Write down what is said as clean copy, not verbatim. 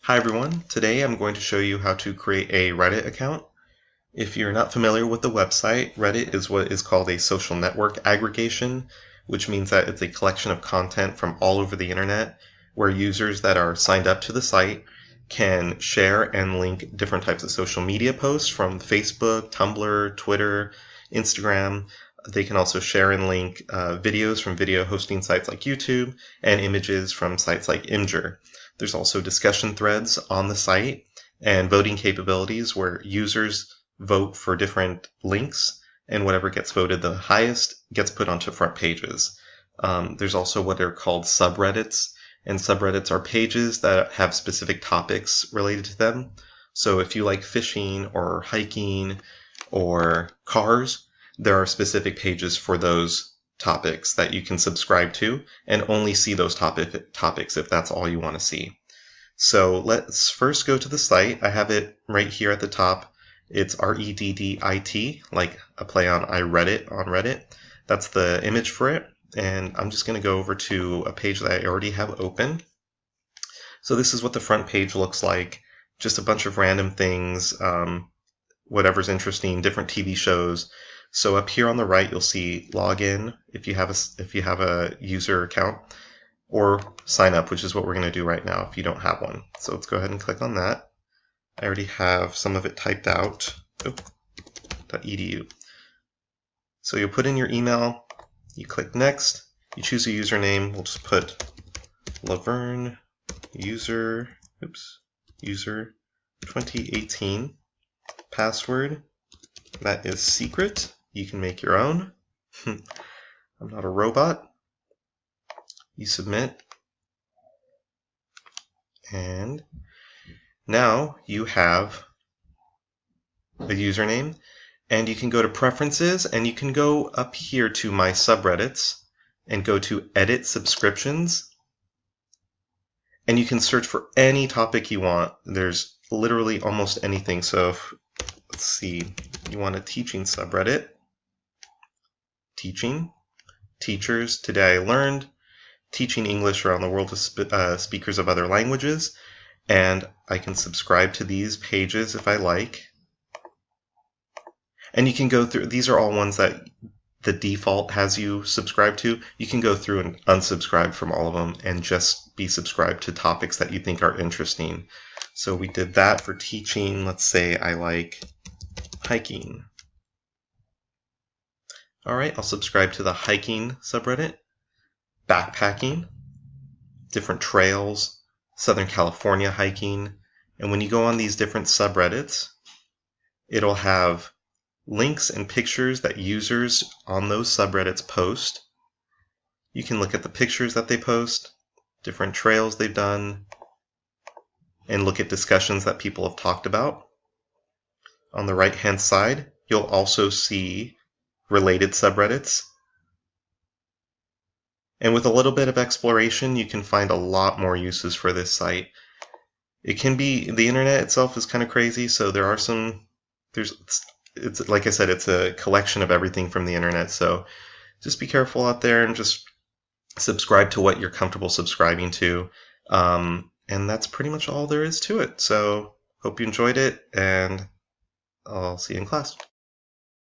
Hi everyone, today I'm going to show you how to create a Reddit account. If you're not familiar with the website, Reddit is what is called a social network aggregation, which means that it's a collection of content from all over the internet where users that are signed up to the site can share and link different types of social media posts from Facebook, Tumblr, Twitter, Instagram. They can also share and link videos from video hosting sites like YouTube and images from sites like Imgur. There's also discussion threads on the site and voting capabilities where users vote for different links, and whatever gets voted the highest gets put onto front pages. There's also what are called subreddits, and subreddits are pages that have specific topics related to them. So if you like fishing or hiking or cars, there are specific pages for those topics that you can subscribe to and only see those topics if that's all you want to see. So let's first go to the site. I have it right here at the top. It's Reddit, like a play on I read it on Reddit. That's the image for it. And I'm just going to go over to a page that I already have open. So this is what the front page looks like. Just a bunch of random things, whatever's interesting, different TV shows. So up here on the right, you'll see login if you have a user account, or sign up, which is what we're going to do right now if you don't have one. So let's go ahead and click on that. I already have some of it typed out. .edu. So you'll put in your email, you click next, you choose a username. We'll just put Laverne user 2018. Password, that is secret. You can make your own. I'm not a robot. You submit. And now you have a username, and you can go to preferences, and you can go up here to my subreddits and go to edit subscriptions, and you can search for any topic you want. There's literally almost anything. So if, let's see, you want a teaching subreddit, teaching, teachers, today I learned, teaching English around the world to speakers of other languages, and I can subscribe to these pages if I like. And you can go through, these are all ones that the default has you subscribe to. You can go through and unsubscribe from all of them and just be subscribed to topics that you think are interesting. So we did that for teaching. Let's say I like hiking. All right, I'll subscribe to the hiking subreddit. Backpacking, different trails, Southern California hiking. And when you go on these different subreddits, it'll have links and pictures that users on those subreddits post. You can look at the pictures that they post, different trails they've done, and look at discussions that people have talked about. On the right-hand side, you'll also see related subreddits. And with a little bit of exploration, you can find a lot more uses for this site. It can be, the internet itself is kind of crazy, so there are some, it's like I said, it's a collection of everything from the internet, so just be careful out there and just subscribe to what you're comfortable subscribing to. And that's pretty much all there is to it. So hope you enjoyed it, and I'll see you in class.